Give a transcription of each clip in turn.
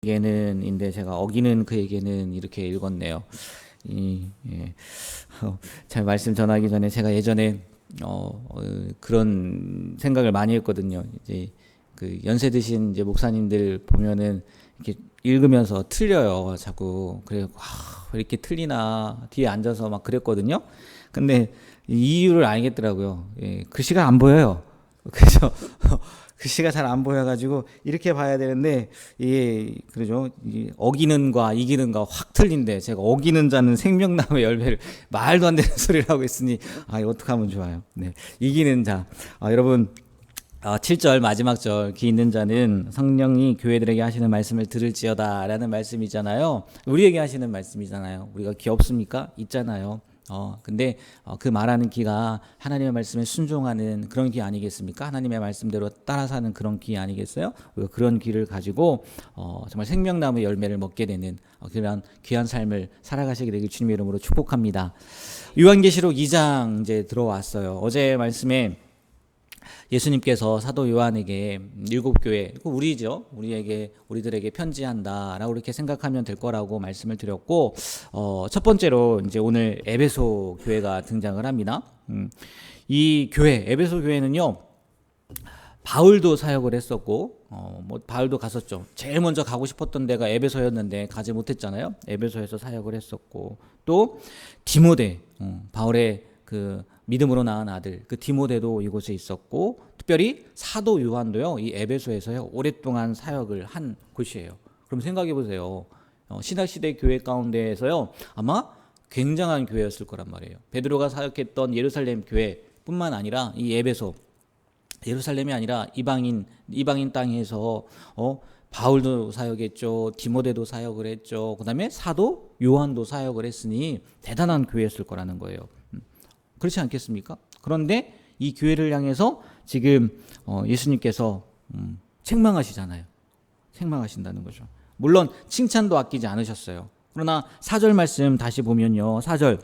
에게는인데 제가 어기는 그에게는 이렇게 읽었네요. 잘 말씀 전하기 전에 제가 예전에 그런 생각을 많이 했거든요. 이제 그 연세 드신 이제 목사님들 보면은 이렇게 읽으면서 틀려요. 자꾸 그래 왜 이렇게 틀리나 뒤에 앉아서 막 그랬거든요. 근데 이유를 알겠더라고요. 글씨가 안 보여요. 그래서 글씨가 잘 안 보여가지고 이렇게 봐야 되는데 이게 그러죠. 어기는과 이기는과 확 틀린데 제가 어기는 자는 생명나무의 열매를 말도 안 되는 소리를 하고 있으니 이거 어떻게 하면 좋아요. 네, 이기는 자. 여러분 7절 마지막 절 귀 있는 자는 성령이 교회들에게 하시는 말씀을 들을지어다 라는 말씀이잖아요. 우리에게 하시는 말씀이잖아요. 우리가 귀 없습니까? 있잖아요. 근데 그 말하는 귀가 하나님의 말씀에 순종하는 그런 귀 아니겠습니까? 하나님의 말씀대로 따라 사는 그런 귀 아니겠어요? 우리가 그런 귀를 가지고 정말 생명나무 열매를 먹게 되는 그런 귀한 삶을 살아가시게 되길 주님의 이름으로 축복합니다. 요한계시록 2장 이제 들어왔어요. 어제 말씀에 예수님께서 사도 요한에게 7교회, 우리들에게 편지한다라고 이렇게 생각하면 될 거라고 말씀을 드렸고, 첫 번째로 이제 오늘 에베소 교회가 등장을 합니다. 이 교회, 에베소 교회는요, 바울도 사역을 했었고, 바울도 갔었죠. 제일 먼저 가고 싶었던 데가 에베소였는데 가지 못했잖아요. 에베소에서 사역을 했었고, 또 디모데, 바울의 그 믿음으로 낳은 아들 그 디모데도 이곳에 있었고, 특별히 사도 요한도요 이 에베소에서요 오랫동안 사역을 한 곳이에요. 그럼 생각해 보세요. 신약 시대 교회 가운데에서요 아마 굉장한 교회였을 거란 말이에요. 베드로가 사역했던 예루살렘 교회뿐만 아니라 이 에베소, 예루살렘이 아니라 이방인 땅에서 바울도 사역했죠. 디모데도 사역을 했죠. 그다음에 사도 요한도 사역을 했으니 대단한 교회였을 거라는 거예요. 그렇지 않겠습니까? 그런데 이 교회를 향해서 지금 예수님께서 책망하시잖아요. 책망하신다는 거죠. 물론 칭찬도 아끼지 않으셨어요. 그러나 4절 말씀 다시 보면요. 4절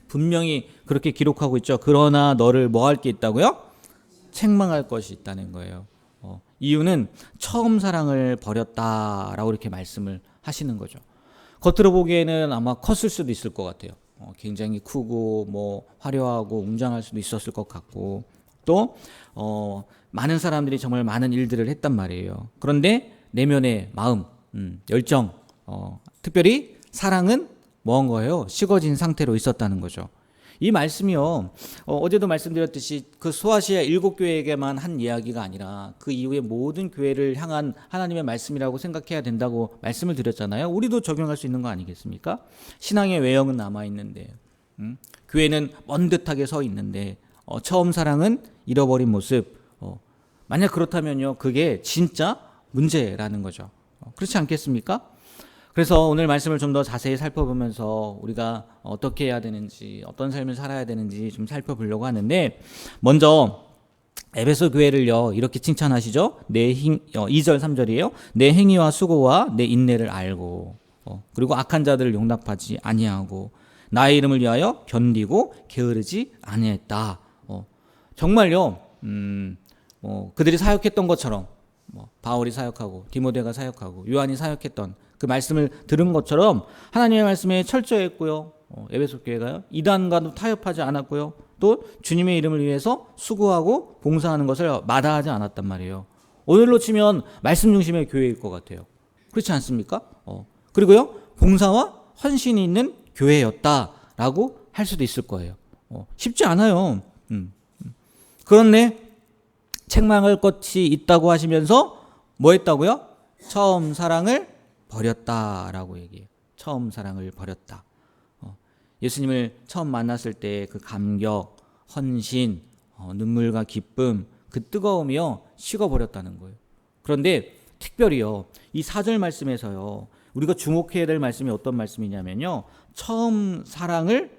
분명히 그렇게 기록하고 있죠. 그러나 너를 뭐 할 게 있다고요? 책망할 것이 있다는 거예요. 이유는 처음 사랑을 버렸다라고 이렇게 말씀을 하시는 거죠. 겉으로 보기에는 아마 컸을 수도 있을 것 같아요. 굉장히 크고 화려하고 웅장할 수도 있었을 것 같고, 또 많은 사람들이 정말 많은 일들을 했단 말이에요. 그런데 내면의 마음, 열정, 특별히 사랑은 뭐한 거예요? 식어진 상태로 있었다는 거죠. 이 말씀이요, 어제도 말씀드렸듯이 그 소아시아 7교회에게만 한 이야기가 아니라 그 이후에 모든 교회를 향한 하나님의 말씀이라고 생각해야 된다고 말씀을 드렸잖아요. 우리도 적용할 수 있는 거 아니겠습니까? 신앙의 외형은 남아있는데, 교회는 먼 듯하게 서 있는데, 처음 사랑은 잃어버린 모습, 만약 그렇다면요 그게 진짜 문제라는 거죠. 그렇지 않겠습니까? 그래서 오늘 말씀을 좀 더 자세히 살펴보면서 우리가 어떻게 해야 되는지, 어떤 삶을 살아야 되는지 좀 살펴보려고 하는데, 먼저 에베소 교회를요 이렇게 칭찬하시죠. 2절 3절이에요. 내 행위와 수고와 내 인내를 알고, 그리고 악한 자들을 용납하지 아니하고 나의 이름을 위하여 견디고 게으르지 아니했다. 정말요 그들이 사역했던 것처럼, 바울이 사역하고 디모데가 사역하고 요한이 사역했던 그 말씀을 들은 것처럼 하나님의 말씀에 철저했고요. 에베소 교회가요 이단과도 타협하지 않았고요. 또 주님의 이름을 위해서 수고하고 봉사하는 것을 마다하지 않았단 말이에요. 오늘로 치면 말씀 중심의 교회일 것 같아요. 그렇지 않습니까? 그리고요 봉사와 헌신이 있는 교회였다라고 할 수도 있을 거예요. 쉽지 않아요. 그런데 책망할 것이 있다고 하시면서 뭐 했다고요? 처음 사랑을 버렸다라고 얘기해요. 처음 사랑을 버렸다. 예수님을 처음 만났을 때 그 감격, 헌신, 눈물과 기쁨, 그 뜨거움이요 식어버렸다는 거예요. 그런데 특별히요 이 4절 말씀에서요 우리가 주목해야 될 말씀이 어떤 말씀이냐면요, 처음 사랑을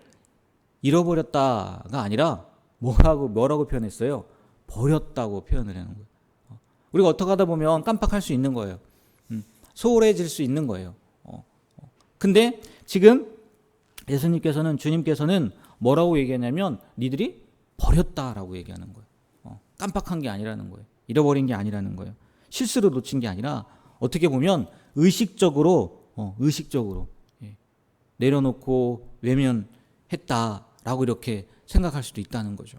잃어버렸다가 아니라 뭐라고 표현했어요? 버렸다고 표현을 하는 거예요. 우리가 어떻게 하다 보면 깜빡할 수 있는 거예요. 소홀해질 수 있는 거예요. 근데 지금 주님께서는 뭐라고 얘기하냐면 니들이 버렸다라고 얘기하는 거예요. 깜빡한 게 아니라는 거예요. 잃어버린 게 아니라는 거예요. 실수로 놓친 게 아니라 어떻게 보면 의식적으로 예, 내려놓고 외면했다라고 이렇게 생각할 수도 있다는 거죠.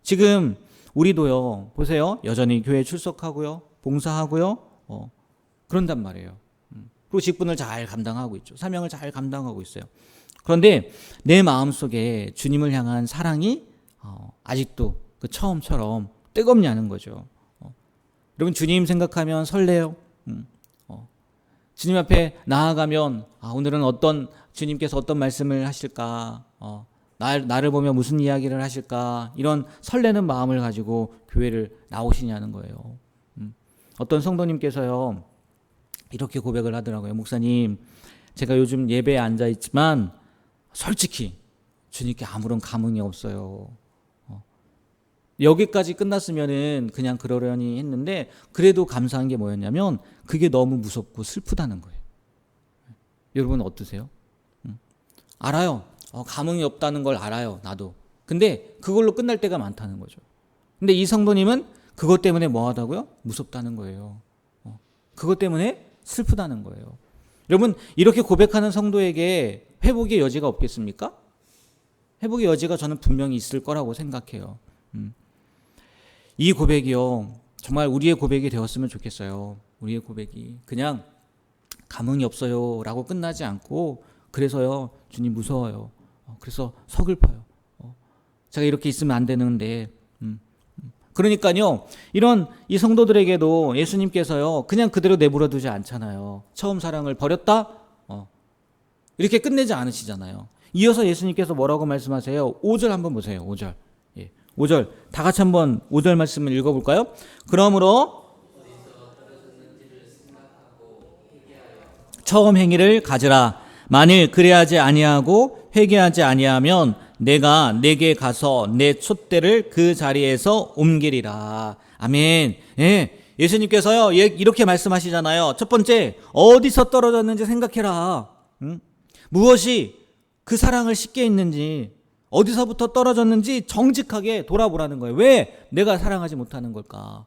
지금 우리도요, 보세요. 여전히 교회 출석하고요, 봉사하고요, 그런단 말이에요. 그리고 직분을 잘 감당하고 있죠. 사명을 잘 감당하고 있어요. 그런데 내 마음속에 주님을 향한 사랑이 아직도 그 처음처럼 뜨겁냐는 거죠. 여러분, 주님 생각하면 설레요. 주님 앞에 나아가면 오늘은 주님께서 어떤 말씀을 하실까, 나를 보며 무슨 이야기를 하실까, 이런 설레는 마음을 가지고 교회를 나오시냐는 거예요. 어떤 성도님께서요, 이렇게 고백을 하더라고요. 목사님, 제가 요즘 예배에 앉아 있지만 솔직히 주님께 아무런 감흥이 없어요. 여기까지 끝났으면은 그냥 그러려니 했는데, 그래도 감사한 게 뭐였냐면 그게 너무 무섭고 슬프다는 거예요. 여러분 어떠세요? 알아요. 감흥이 없다는 걸 알아요. 나도. 근데 그걸로 끝날 때가 많다는 거죠. 근데 이 성도님은 그것 때문에 뭐 하다고요? 무섭다는 거예요. 그것 때문에 슬프다는 거예요. 여러분, 이렇게 고백하는 성도에게 회복의 여지가 없겠습니까? 회복의 여지가 저는 분명히 있을 거라고 생각해요. 이 고백이요, 정말 우리의 고백이 되었으면 좋겠어요. 우리의 고백이 그냥 감흥이 없어요 라고 끝나지 않고, 그래서요, 주님 무서워요, 그래서 서글퍼요, 제가 이렇게 있으면 안 되는데. 그러니까요, 이 성도들에게도 예수님께서요, 그냥 그대로 내버려 두지 않잖아요. 처음 사랑을 버렸다? 이렇게 끝내지 않으시잖아요. 이어서 예수님께서 뭐라고 말씀하세요? 5절 한번 보세요. 5절. 5절. 다 같이 한번 5절 말씀을 읽어볼까요? 그러므로 처음 행위를 가지라. 만일 그래야지 아니하고 회개하지 아니하면 내가 내게 가서 내 촛대를 그 자리에서 옮기리라. 아멘. 예. 예수님께서요, 이렇게 말씀하시잖아요. 첫 번째, 어디서 떨어졌는지 생각해라. 무엇이 그 사랑을 씻게 했는지, 어디서부터 떨어졌는지 정직하게 돌아보라는 거예요. 왜 내가 사랑하지 못하는 걸까?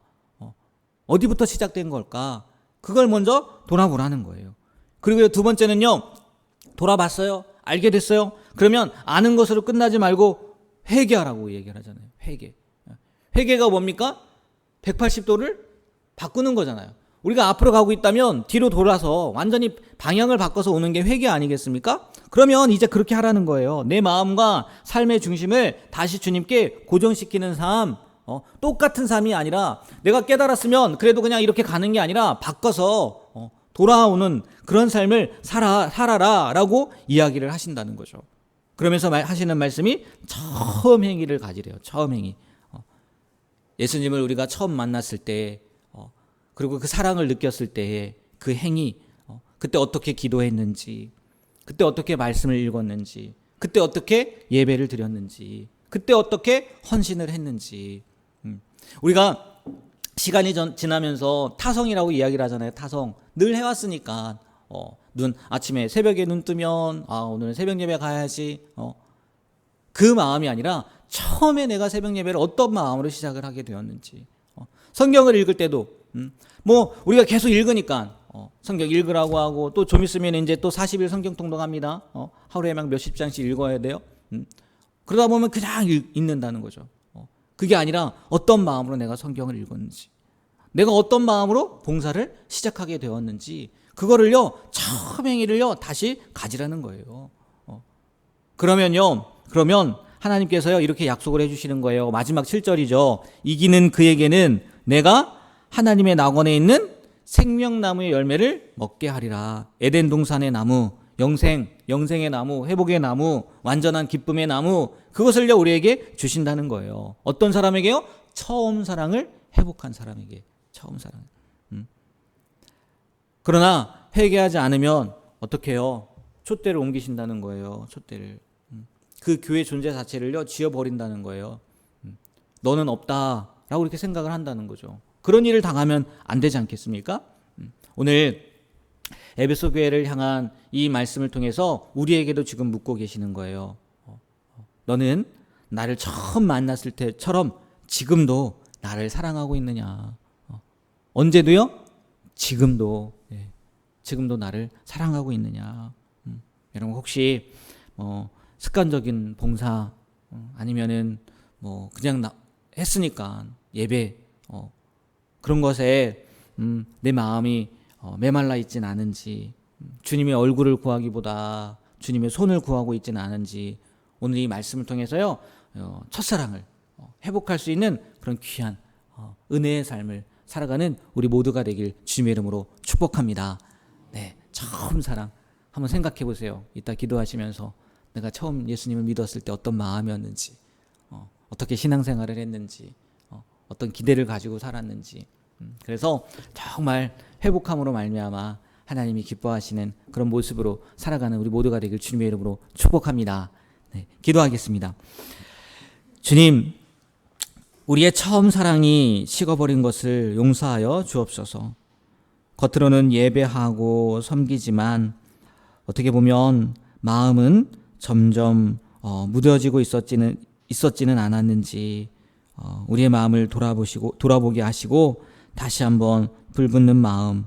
어디부터 시작된 걸까? 그걸 먼저 돌아보라는 거예요. 그리고 두 번째는요, 돌아봤어요. 알게 됐어요. 그러면 아는 것으로 끝나지 말고 회개하라고 얘기를 하잖아요. 회개가 뭡니까? 180도를 바꾸는 거잖아요. 우리가 앞으로 가고 있다면 뒤로 돌아서 완전히 방향을 바꿔서 오는 게 회개 아니겠습니까? 그러면 이제 그렇게 하라는 거예요. 내 마음과 삶의 중심을 다시 주님께 고정시키는 삶, 똑같은 삶이 아니라, 내가 깨달았으면 그래도 그냥 이렇게 가는 게 아니라 바꿔서 돌아오는 그런 삶을 살아라 라고 이야기를 하신다는 거죠. 그러면서 하시는 말씀이 처음 행위를 가지래요. 처음 행위. 예수님을 우리가 처음 만났을 때, 그리고 그 사랑을 느꼈을 때의 그 행위, 그때 어떻게 기도했는지, 그때 어떻게 말씀을 읽었는지, 그때 어떻게 예배를 드렸는지, 그때 어떻게 헌신을 했는지. 우리가 시간이 지나면서 타성이라고 이야기를 하잖아요. 타성. 늘 해왔으니까, 아침에 새벽에 눈 뜨면, 오늘은 새벽 예배 가야지. 그 마음이 아니라 처음에 내가 새벽 예배를 어떤 마음으로 시작을 하게 되었는지. 성경을 읽을 때도, 우리가 계속 읽으니까, 성경 읽으라고 하고, 또 좀 있으면 이제 또 40일 성경 통독합니다. 하루에 막 몇십 장씩 읽어야 돼요. 그러다 보면 그냥 읽는다는 거죠. 그게 아니라 어떤 마음으로 내가 성경을 읽었는지, 내가 어떤 마음으로 봉사를 시작하게 되었는지, 그거를요, 처음 행위를요, 다시 가지라는 거예요. 그러면 하나님께서요, 이렇게 약속을 해주시는 거예요. 마지막 7절이죠. 이기는 그에게는 내가 하나님의 낙원에 있는 생명나무의 열매를 먹게 하리라. 에덴 동산의 나무, 영생의 나무, 회복의 나무, 완전한 기쁨의 나무, 그것을요, 우리에게 주신다는 거예요. 어떤 사람에게요? 처음 사랑을 회복한 사람에게. 처음 사랑. 그러나 회개하지 않으면 어떻게 해요? 촛대를 옮기신다는 거예요. 촛대를. 그 교회 존재 자체를요, 지워버린다는 거예요. 너는 없다라고 이렇게 생각을 한다는 거죠. 그런 일을 당하면 안 되지 않겠습니까? 오늘 에베소 교회를 향한 이 말씀을 통해서 우리에게도 지금 묻고 계시는 거예요. 너는 나를 처음 만났을 때처럼 지금도 나를 사랑하고 있느냐? 언제도요? 지금도. 지금도 나를 사랑하고 있느냐. 여러분 혹시 습관적인 봉사 아니면은 그냥 했으니까 예배 그런 것에 내 마음이 메말라 있진 않은지, 주님의 얼굴을 구하기보다 주님의 손을 구하고 있지는 않은지, 오늘 이 말씀을 통해서요 첫사랑을 회복할 수 있는 그런 귀한 은혜의 삶을 살아가는 우리 모두가 되길 주님의 이름으로 축복합니다. 네, 처음 사랑 한번 생각해 보세요. 이따 기도하시면서 내가 처음 예수님을 믿었을 때 어떤 마음이었는지, 어떻게 신앙생활을 했는지, 어떤 기대를 가지고 살았는지. 그래서 정말 회복함으로 말미암아 하나님이 기뻐하시는 그런 모습으로 살아가는 우리 모두가 되길 주님의 이름으로 축복합니다. 네, 기도하겠습니다. 주님, 우리의 처음 사랑이 식어버린 것을 용서하여 주옵소서. 겉으로는 예배하고 섬기지만 어떻게 보면 마음은 점점 무뎌지고 있었지는 않았는지, 우리의 마음을 돌아보게 하시고 다시 한번 불붙는 마음,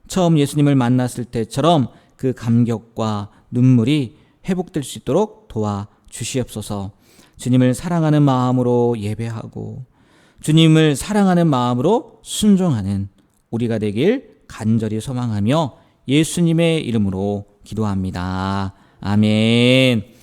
처음 예수님을 만났을 때처럼 그 감격과 눈물이 회복될 수 있도록 도와주시옵소서. 주님을 사랑하는 마음으로 예배하고 주님을 사랑하는 마음으로 순종하는 우리가 되길 간절히 소망하며 예수님의 이름으로 기도합니다. 아멘.